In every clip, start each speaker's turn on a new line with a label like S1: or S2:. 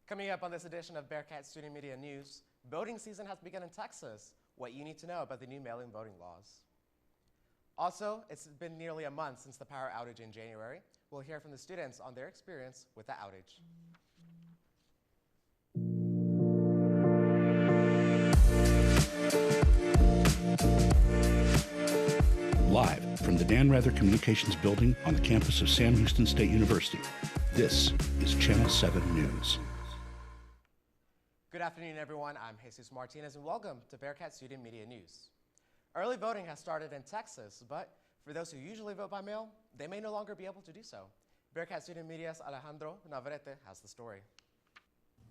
S1: Coming up on this edition of Bearkat Student Media News, voting season has begun in Texas. What you need to know about the new mail-in voting laws. Also, it's been nearly a month since the power outage in January. We'll hear from the students on their experience with the outage.
S2: Live from the Dan Rather Communications Building on the campus of Sam Houston State University, this is Channel 7 News.
S1: Good afternoon, everyone. I'm Jesus Martinez, and welcome to Bearkat Student Media News. Early voting has started in Texas, but for those who usually vote by mail, they may no longer be able to do so. Bearkat Student Media's Alejandro Navarrete has the story.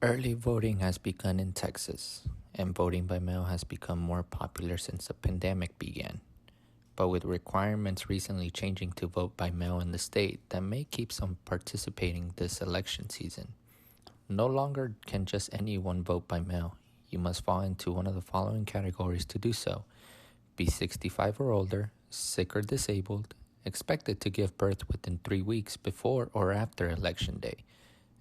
S3: Early voting has begun in Texas, and voting by mail has become more popular since the pandemic began. But with requirements recently changing to vote by mail in the state, that may keep some participating this election season. No longer can just anyone vote by mail. You must fall into one of the following categories to do so. Be 65 or older, sick or disabled, expected to give birth within 3 weeks before or after Election Day,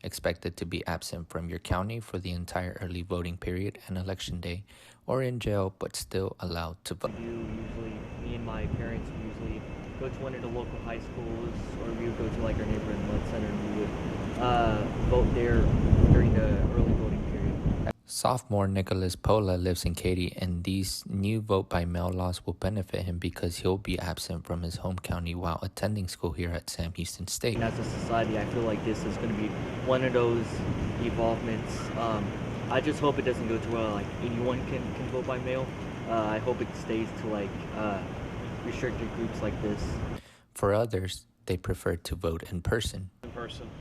S3: expected to be absent from your county for the entire early voting period and Election Day, or in jail but still allowed to vote.
S4: Me and my parents usually go to one of the local high schools, or we would go to like our neighborhood blood center and we would vote there during the early voting period.
S3: Sophomore Nicholas Pola lives in Katy, and these new vote-by-mail laws will benefit him because he'll be absent from his home county while attending school here at Sam Houston State.
S4: And as a society, I feel like this is going to be one of those evolvements. I just hope it doesn't go to where like anyone can vote by mail. I hope it stays to like restricted groups like this.
S3: For others, they prefer to vote in person.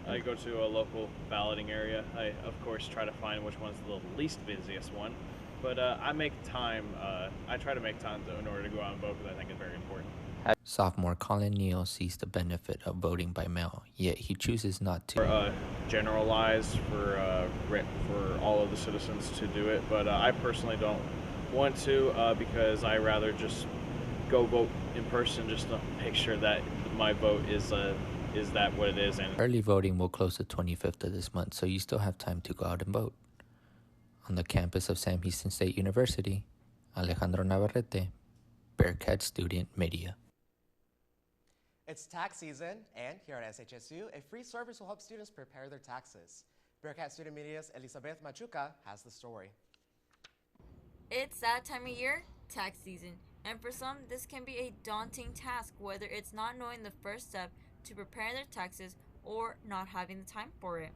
S5: I go to a local balloting area. I, of course, try to find which one's the least busiest one. But I make time, I try to make time in order to go out and vote because I think it's very important.
S3: Sophomore Colin Neal sees the benefit of voting by mail, yet he chooses not to.
S5: Generalize for all of the citizens to do it, but I personally don't want to because I rather just go vote in person just to make sure that my vote is that what it is. And
S3: early voting will close the 25th of this month, so you still have time to go out and vote. On the campus of Sam Houston State University, Alejandro Navarrete, Bearkat Student Media.
S1: It's tax season, and here at SHSU, a free service will help students prepare their taxes. Bearkat Student Media's Elizabeth Machuca has the story.
S6: It's that time of year, tax season, and for some, this can be a daunting task, whether it's not knowing the first step to prepare their taxes or not having the time for it.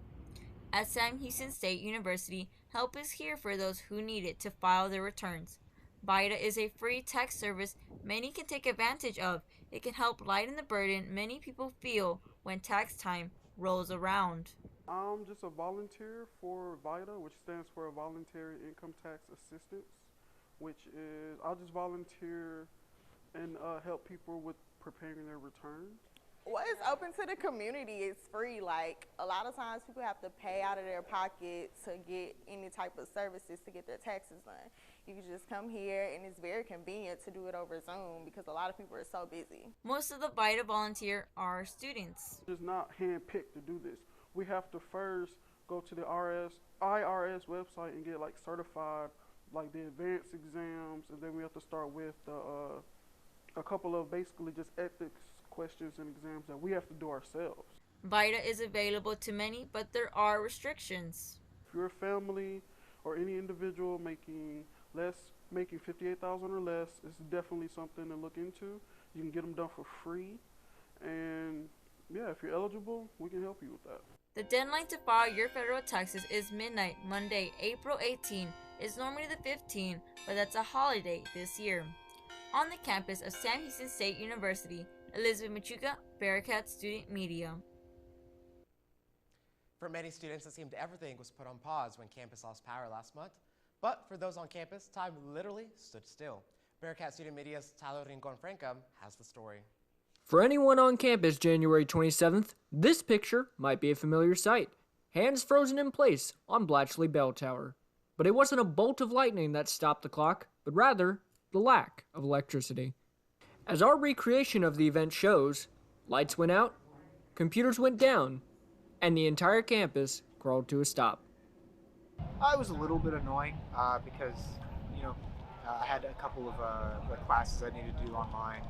S6: At Sam Houston State University, help is here for those who need it to file their returns. BIDA is a free tax service many can take advantage of. It can help lighten the burden many people feel when tax time rolls around.
S7: I'm just a volunteer for VITA, which stands for Voluntary Income Tax Assistance, which is I'll just volunteer and help people with preparing their returns.
S8: Well, it's open to the community. It's free. Like, a lot of times people have to pay out of their pocket to get any type of services to get their taxes done. You can just come here, and it's very convenient to do it over Zoom because a lot of people are so busy.
S6: Most of the VITA volunteer are students.
S7: It's not handpicked to do this. We have to first go to the IRS website and get like certified, like the advanced exams, and then we have to start with a couple of basically just ethics questions and exams that we have to do ourselves.
S6: VITA is available to many, but there are restrictions.
S7: If you're a family or any individual making $58,000 or less, it's definitely something to look into. You can get them done for free, and yeah, if you're eligible, we can help you with that.
S6: The deadline to file your federal taxes is midnight, Monday, April 18. It's normally the 15th, but that's a holiday this year. On the campus of Sam Houston State University, Elizabeth Machuca, Bearkat Student Media.
S1: For many students, it seemed everything was put on pause when campus lost power last month. But for those on campus, time literally stood still. Bearkat Student Media's Tyler Rincon-Francom has the story.
S9: For anyone on campus January 27th, this picture might be a familiar sight. Hands frozen in place on Blatchley Bell Tower. But it wasn't a bolt of lightning that stopped the clock, but rather the lack of electricity. As our recreation of the event shows, lights went out, computers went down, and the entire campus crawled to a stop.
S10: It was a little bit annoying because, you know, I had a couple of classes I needed to do online.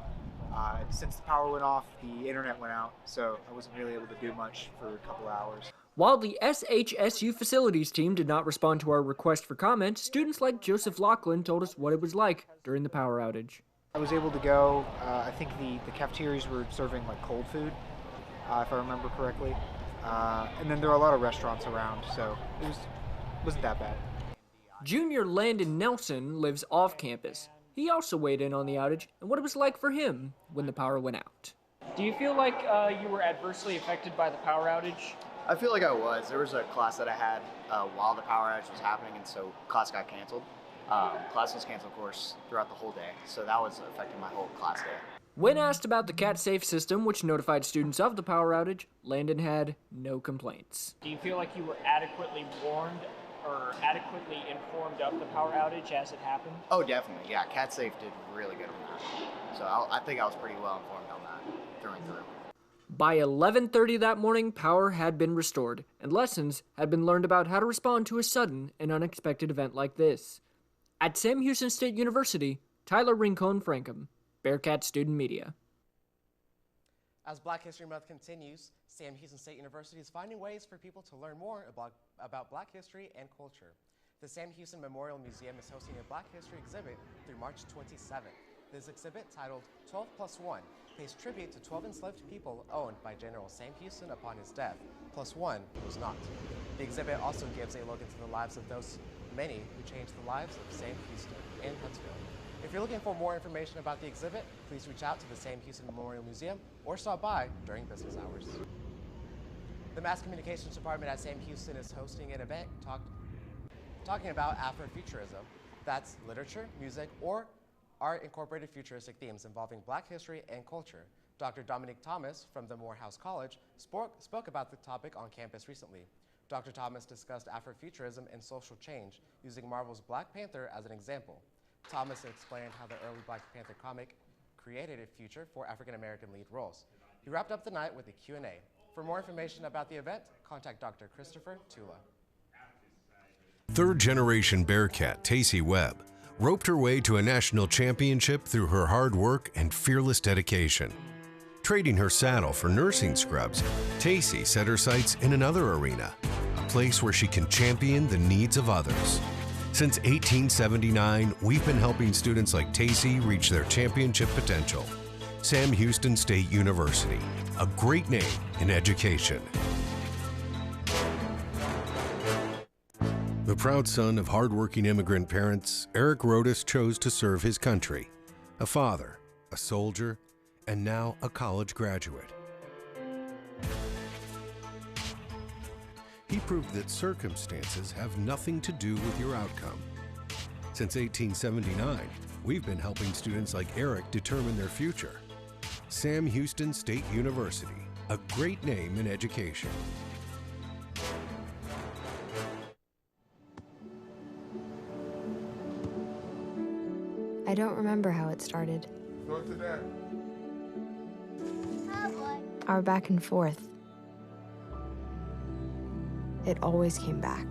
S10: Since the power went off, the internet went out, so I wasn't really able to do much for a couple hours.
S9: While the SHSU facilities team did not respond to our request for comment, students like Joseph Lachlan told us what it was like during the power outage.
S10: I was able to go. I think the cafeterias were serving like cold food, if I remember correctly. And then there were a lot of restaurants around, so wasn't that bad.
S9: Junior Landon Nelson lives off campus. He also weighed in on the outage and what it was like for him when the power went out.
S11: Do you feel like you were adversely affected by the power outage?
S12: I feel like I was. There was a class that I had while the power outage was happening, and so class got canceled. Class was canceled, of course, throughout the whole day, so that was affecting my whole class day.
S9: When asked about the Cat Safe system, which notified students of the power outage, Landon had no complaints.
S11: Do you feel like you were adequately warned or adequately informed of the power outage as it happened?
S12: Oh, definitely. Yeah, Cat Safe did really good on that. So I think I was pretty well informed on that through and through.
S9: By 11:30 that morning, power had been restored, and lessons had been learned about how to respond to a sudden and unexpected event like this. At Sam Houston State University, Tyler Rincon-Frankham, Bearkat Student Media.
S1: As Black History Month continues, Sam Houston State University is finding ways for people to learn more about Black history and culture. The Sam Houston Memorial Museum is hosting a Black History exhibit through March 27th. This exhibit, titled 12+1, pays tribute to 12 enslaved people owned by General Sam Houston upon his death, plus one who was not. The exhibit also gives a look into the lives of those many who changed the lives of Sam Houston in Huntsville. If you're looking for more information about the exhibit, please reach out to the Sam Houston Memorial Museum or stop by during business hours. The Mass Communications Department at Sam Houston is hosting an event talking about Afrofuturism. That's literature, music, or art incorporated futuristic themes involving Black history and culture. Dr. Dominique Thomas from the Morehouse College spoke about the topic on campus recently. Dr. Thomas discussed Afrofuturism and social change using Marvel's Black Panther as an example. Thomas explained how the early Black Panther comic created a future for African-American lead roles. He wrapped up the night with a Q&A. For more information about the event, contact Dr. Christopher Tula.
S13: Third-generation Bearkat Tacey Webb roped her way to a national championship through her hard work and fearless dedication. Trading her saddle for nursing scrubs, Tacey set her sights in another arena, a place where she can champion the needs of others. Since 1879, we've been helping students like Tacey reach their championship potential. Sam Houston State University, a great name in education. The proud son of hardworking immigrant parents, Eric Rodas chose to serve his country. A father, a soldier, and now a college graduate. He proved that circumstances have nothing to do with your outcome. Since 1879, we've been helping students like Eric determine their future. Sam Houston State University, a great name in education.
S14: I don't remember how it started.
S15: Go to that.
S14: Our back and forth. It always came back.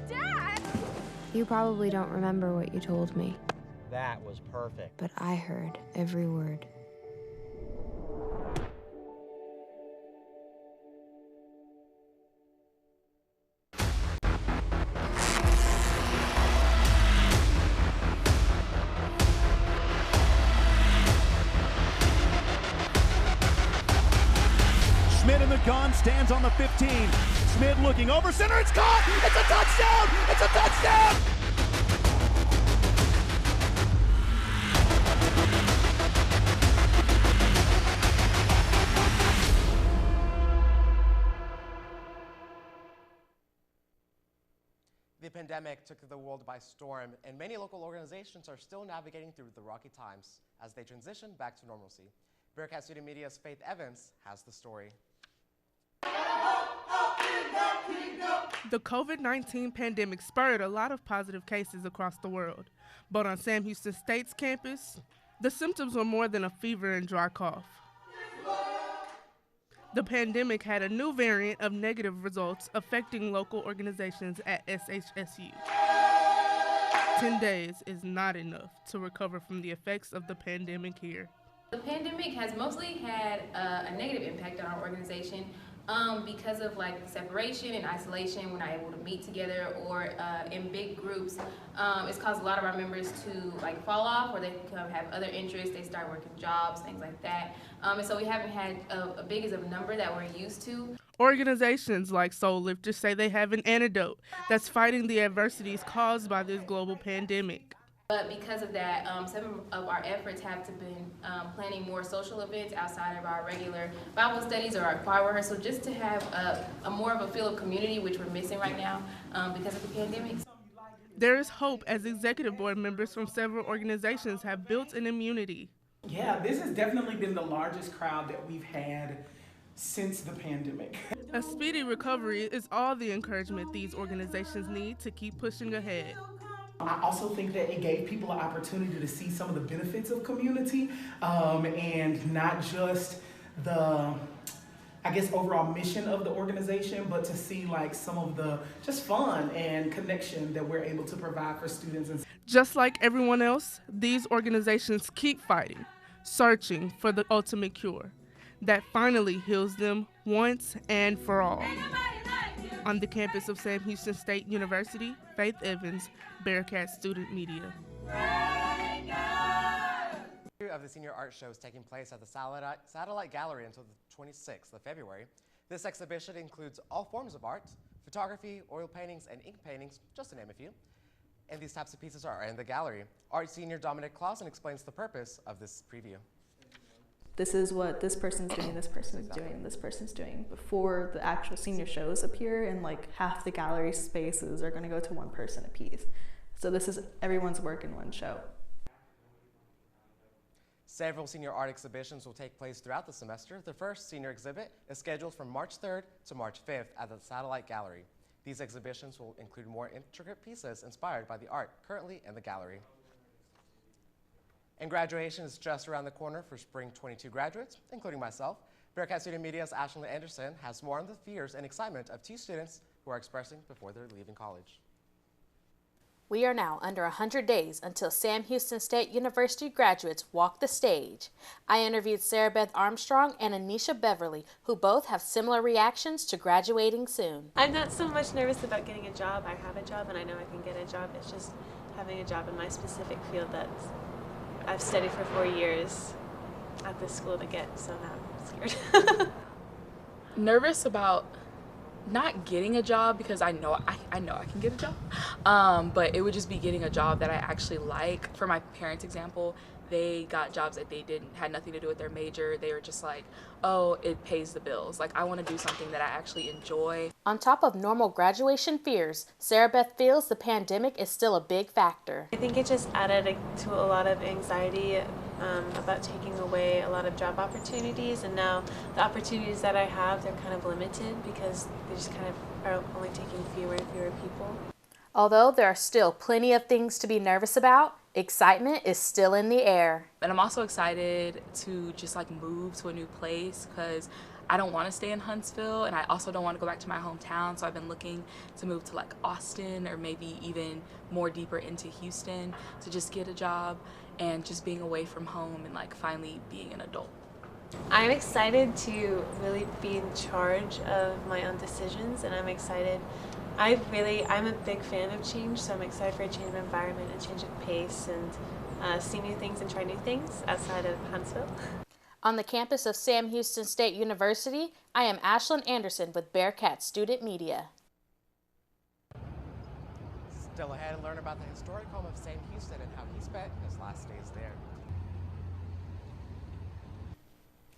S8: Dad!
S14: You probably don't remember what you told me,
S16: That was perfect.
S14: but I heard every word.
S17: Schmidt in the gun, stands on the 15. Schmidt looking over center, it's caught! It's a touchdown! It's a touchdown!
S1: The pandemic took the world by storm, and many local organizations are still navigating through the rocky times as they transition back to normalcy. Bearkat Student Media's Faith Evans has the story.
S18: The COVID-19 pandemic spurred a lot of positive cases across the world, but on Sam Houston State's campus, the symptoms were more than a fever and dry cough. The pandemic had a new variant of negative results affecting local organizations at SHSU. 10 days is not enough to recover from the effects of the pandemic here.
S15: The pandemic has mostly had a negative impact on our organization because of like separation and isolation. We're not able to meet together or in big groups. It's caused a lot of our members to like fall off, or they have other interests. They start working jobs, things like that. And so we haven't had a big as a number that we're used to.
S18: Organizations like Soul Lifters say they have an antidote that's fighting the adversities caused by this global pandemic.
S15: But because of that, some of our efforts have been planning more social events outside of our regular Bible studies or our choir rehearsal, just to have a more of a feel of community, which we're missing right now because of the pandemic.
S18: There is hope as executive board members from several organizations have built an immunity.
S19: Yeah, this has definitely been the largest crowd that we've had since the pandemic.
S18: A speedy recovery is all the encouragement these organizations need to keep pushing ahead.
S19: I also think that it gave people an opportunity to see some of the benefits of community and not just the, I guess, overall mission of the organization, but to see like some of the just fun and connection that we're able to provide for students.
S18: Just like everyone else, these organizations keep fighting, searching for the ultimate cure that finally heals them once and for all. On the campus of Sam Houston State University, Faith Evans, Bearkat Student Media.
S1: Of the senior art show is taking place at the Satellite Gallery until the 26th of February. This exhibition includes all forms of art, photography, oil paintings, and ink paintings, just to name a few. And these types of pieces are in the gallery. Art senior Dominic Clausen explains the purpose of this preview.
S20: This is what this person's doing, this person's doing, this person's doing before the actual senior shows appear, and like half the gallery spaces are going to go to one person a piece. So this is everyone's work in one show.
S1: Several senior art exhibitions will take place throughout the semester. The first senior exhibit is scheduled from March 3rd to March 5th at the Satellite Gallery. These exhibitions will include more intricate pieces inspired by the art currently in the gallery. And graduation is just around the corner for Spring 22 graduates, including myself. Bearkat Student Media's Ashlyn Anderson has more on the fears and excitement of two students who are expressing before they're leaving college.
S21: We are now under 100 days until Sam Houston State University graduates walk the stage. I interviewed Sarah Beth Armstrong and Anisha Beverly, who both have similar reactions to graduating soon.
S22: I'm not so much nervous about getting a job. I have a job and I know I can get a job. It's just having a job in my specific field that I've studied for 4 years at this school to get, so now I'm scared.
S23: Nervous about not getting a job because I know I can get a job, but it would just be getting a job that I actually like. For my parents' example, they got jobs that they had nothing to do with their major. They were just like, oh, it pays the bills. Like, I want to do something that I actually enjoy.
S21: On top of normal graduation fears, Sarah Beth feels the pandemic is still a big factor.
S22: I think it just added to a lot of anxiety about taking away a lot of job opportunities, and now the opportunities that I have, they're kind of limited because they just kind of are only taking fewer and fewer people.
S21: Although there are still plenty of things to be nervous about, excitement is still in the air.
S23: And I'm also excited to just like move to a new place because I don't want to stay in Huntsville, and I also don't want to go back to my hometown, so I've been looking to move to like Austin or maybe even more deeper into Houston to just get a job and just being away from home and like finally being an adult.
S22: I'm excited to really be in charge of my own decisions, and I'm excited. I'm a big fan of change, so I'm excited for a change of environment, a change of pace, and see new things and try new things outside of Huntsville.
S21: On the campus of Sam Houston State University, I am Ashlyn Anderson with Bearkat Student Media.
S1: Still ahead, and learn about the historic home of Sam Houston and how he spent his last days there.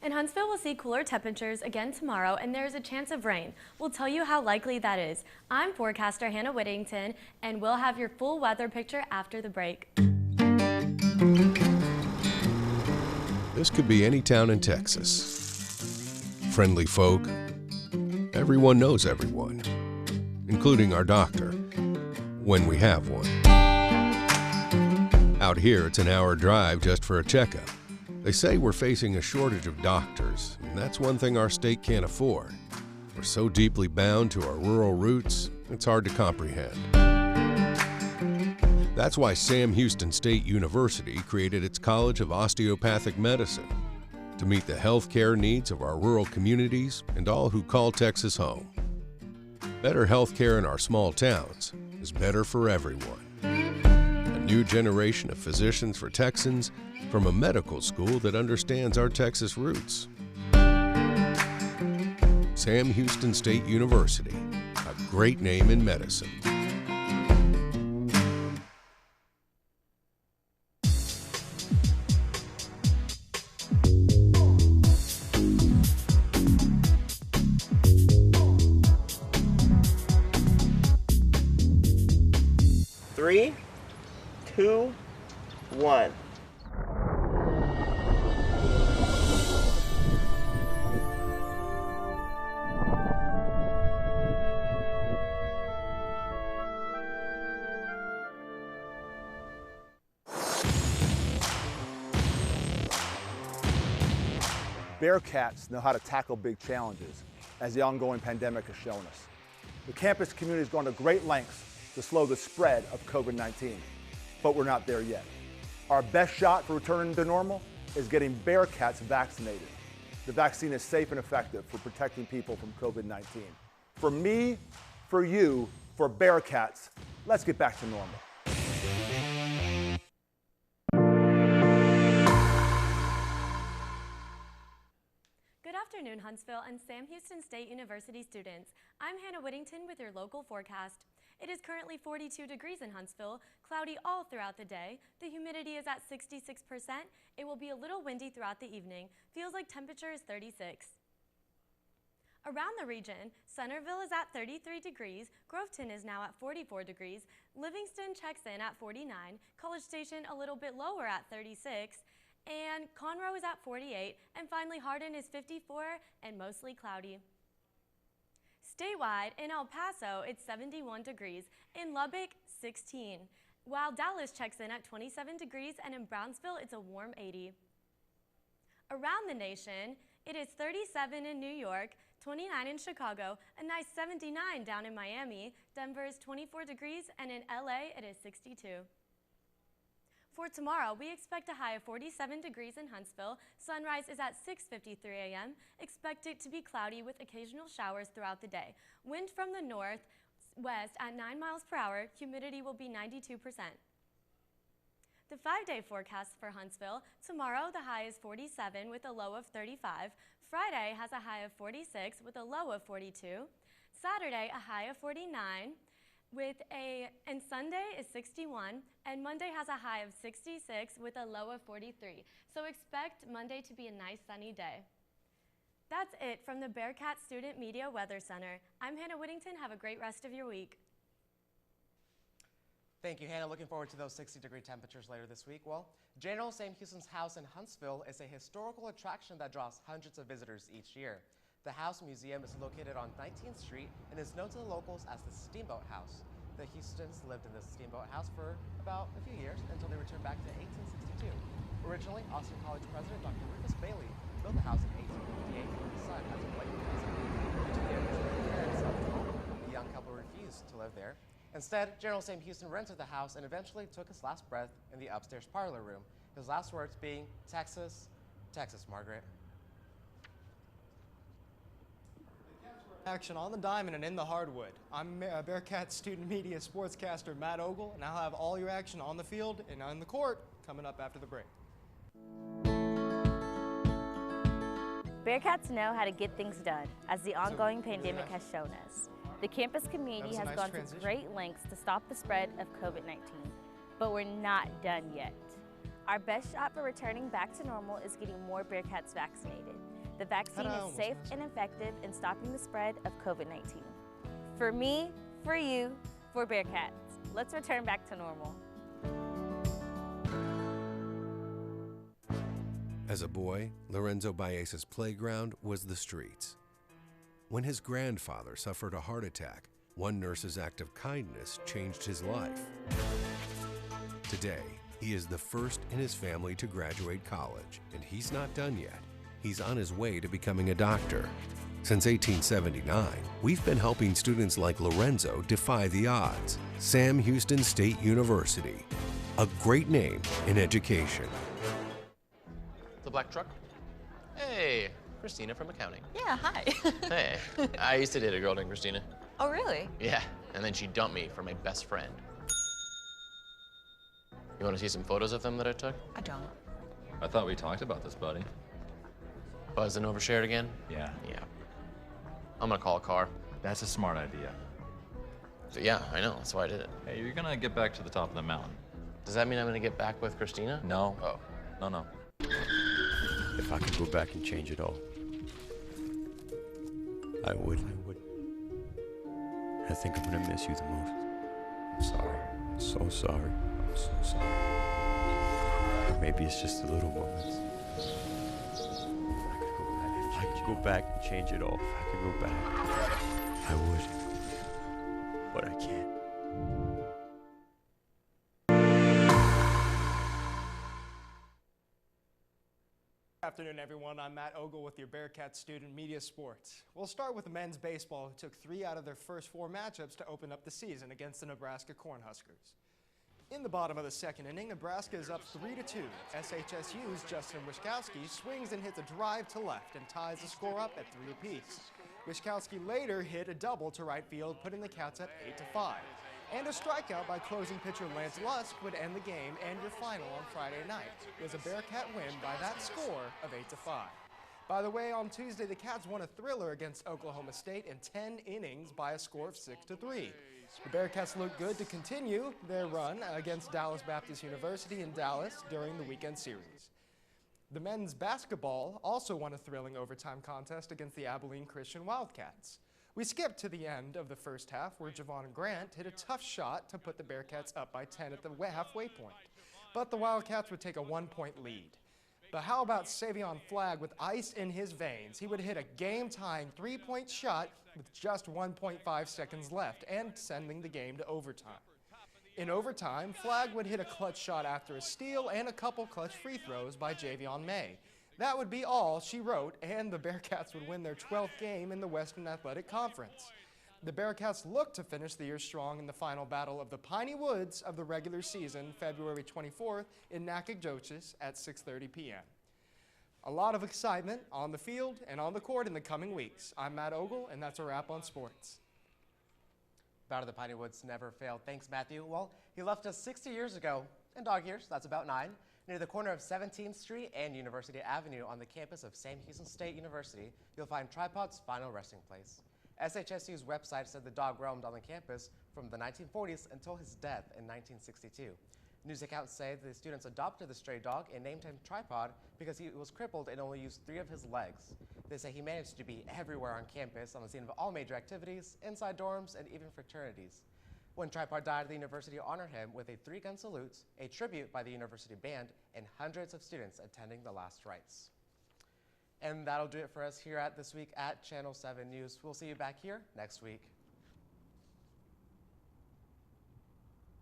S24: And Huntsville will see cooler temperatures again tomorrow, and there's a chance of rain. We'll tell you how likely that is. I'm forecaster Hannah Whittington, and we'll have your full weather picture after the break.
S13: This could be any town in Texas. Friendly folk. Everyone knows everyone, including our doctor, when we have one. Out here, it's an hour drive just for a checkup. They say we're facing a shortage of doctors, and that's one thing our state can't afford. We're so deeply bound to our rural roots, it's hard to comprehend. That's why Sam Houston State University created its College of Osteopathic Medicine to meet the healthcare needs of our rural communities and all who call Texas home. Better healthcare in our small towns is better for everyone. A new generation of physicians for Texans from a medical school that understands our Texas roots. Sam Houston State University, a great name in medicine.
S2: Three, two, one.
S3: Bearkats know how to tackle big challenges, as the ongoing pandemic has shown us. The campus community has gone to great lengths to slow the spread of COVID-19, but we're not there yet. Our best shot for returning to normal is getting Bearkats vaccinated. The vaccine is safe and effective for protecting people from COVID-19. For me, for you, for Bearkats, let's get back to normal.
S24: Good afternoon, Huntsville and Sam Houston State University students. I'm Hannah Whittington with your local forecast. It is currently 42 degrees in Huntsville, cloudy all throughout the day. The humidity is at 66%. It will be a little windy throughout the evening. Feels like temperature is 36. Around the region, Centerville is at 33 degrees, Groveton is now at 44 degrees, Livingston checks in at 49, College Station a little bit lower at 36, and Conroe is at 48, and finally Hardin is 54 and mostly cloudy. Statewide, in El Paso, it's 71 degrees, in Lubbock, 16, while Dallas checks in at 27 degrees, and in Brownsville, it's a warm 80. Around the nation, it is 37 in New York, 29 in Chicago, a nice 79 down in Miami, Denver is 24 degrees, and in LA, it is 62. For tomorrow, we expect a high of 47 degrees in Huntsville. Sunrise is at 6:53 a.m. Expect it to be cloudy with occasional showers throughout the day. Wind from the northwest at 9 miles per hour. Humidity will be 92%. The 5-day forecast for Huntsville. Tomorrow, the high is 47 with a low of 35. Friday has a high of 46 with a low of 42. Saturday, a high of 49. And Sunday is 61, and Monday has a high of 66 with a low of 43. So expect Monday to be a nice sunny day. That's it from the Bearkat Student Media Weather Center. I'm Hannah Whittington. Have a great rest of your week.
S1: Thank you, Hannah. Looking forward to those 60-degree temperatures later this week. Well, General Sam Houston's house in Huntsville is a historical attraction that draws hundreds of visitors each year. The House Museum is located on 19th Street and is known to the locals as the Steamboat House. The Houstons lived in the Steamboat House for about a few years until they returned back to 1862. Originally, Austin College President Dr. Rufus Bailey built the house in 1858 with his son as a wedding present. Due to the abuse of their parents, the young couple refused to live there. Instead, General Sam Houston rented the house and eventually took his last breath in the upstairs parlor room. His last words being, "Texas, Texas, Margaret."
S4: Action on the diamond and in the hardwood. I'm Bearkat Student Media sportscaster Matt Ogle, and I'll have all your action on the field and on the court coming up after the break.
S5: Bearkats know how to get things done, as the ongoing pandemic has shown us. The campus community has gone to great lengths to stop the spread of COVID-19, but we're not done yet. Our best shot for returning back to normal is getting more Bearkats vaccinated. The vaccine is safe and effective in stopping the spread of COVID-19. For me, for you, for Bearkats, let's return back to normal.
S13: As a boy, Lorenzo Baez's playground was the streets. When his grandfather suffered a heart attack, one nurse's act of kindness changed his life. Today, He is the first in his family to graduate college, and he's not done yet. He's on his way to becoming a doctor. Since 1879, we've been helping students like Lorenzo defy the odds. Sam Houston State University, a great name in education.
S6: The black truck? Hey, Christina from accounting.
S7: Yeah, hi.
S6: Hey, I used to date a girl named Christina.
S7: Oh, really?
S6: Yeah, and then she dumped me for my best friend. You want to see some photos of them that I took?
S7: I don't.
S10: I thought we talked about this, buddy.
S6: Buzzed and overshared again?
S10: Yeah.
S6: Yeah. I'm gonna call a car.
S10: That's a smart idea.
S6: So yeah, I know, that's why I did it.
S10: Hey, you're gonna get back to the top of the mountain.
S6: Does that mean I'm gonna get back with Christina?
S10: No.
S6: Oh.
S10: No.
S11: If I could go back and change it all, I would. I think I'm gonna miss you the most. I'm sorry. I'm so sorry. I'm so sorry. Maybe it's just the little moments. If I could go back and change it all. If I could go back, I would. But I can't.
S4: Good afternoon, everyone. I'm Matt Ogle with your Bearkat Student Media Sports. We'll start with men's baseball, who took 3 out of their first 4 matchups to open up the season against the Nebraska Cornhuskers. In the bottom of the second inning, Nebraska is up 3-2. SHSU's Justin Wischkowski swings and hits a drive to left and ties the score up at 3 apiece. Wischkowski later hit a double to right field, putting the Cats up 8-5. And a strikeout by closing pitcher Lance Lusk would end the game and your final on Friday night. It was a Bearkat win by that score of 8-5. By the way, on Tuesday, the Cats won a thriller against Oklahoma State in 10 innings by a score of 6-3. The Bearcats look good to continue their run against Dallas Baptist University in Dallas during the weekend series. The men's basketball also won a thrilling overtime contest against the Abilene Christian Wildcats. We skipped to the end of the first half where Javon Grant hit a tough shot to put the Bearcats up by 10 at the halfway point. But the Wildcats would take a 1-point lead. But how about Savion Flagg with ice in his veins? He would hit a game-tying 3-point shot with just 1.5 seconds left and sending the game to overtime. In overtime, Flagg would hit a clutch shot after a steal and a couple clutch free throws by Javion May. That would be all she wrote, and the Bearcats would win their 12th game in the Western Athletic Conference. The Bearcats look to finish the year strong in the final battle of the Piney Woods of the regular season, February 24th in Nacogdoches at 6:30 p.m. A lot of excitement on the field and on the court in the coming weeks. I'm Matt Ogle, and that's a wrap on sports.
S1: Battle of the Piney Woods never failed. Thanks, Matthew. Well, he left us 60 years ago, in dog years, that's about 9, near the corner of 17th Street and University Avenue on the campus of Sam Houston State University. You'll find Tripod's final resting place. SHSU's website said the dog roamed on the campus from the 1940s until his death in 1962. News accounts say the students adopted the stray dog and named him Tripod because he was crippled and only used 3 of his legs. They say he managed to be everywhere on campus, on the scene of all major activities, inside dorms, and even fraternities. When Tripod died, the university honored him with a 3-gun salute, a tribute by the university band, and hundreds of students attending the last rites. And that'll do it for us here at This Week at Channel 7 News. We'll see you back here next week.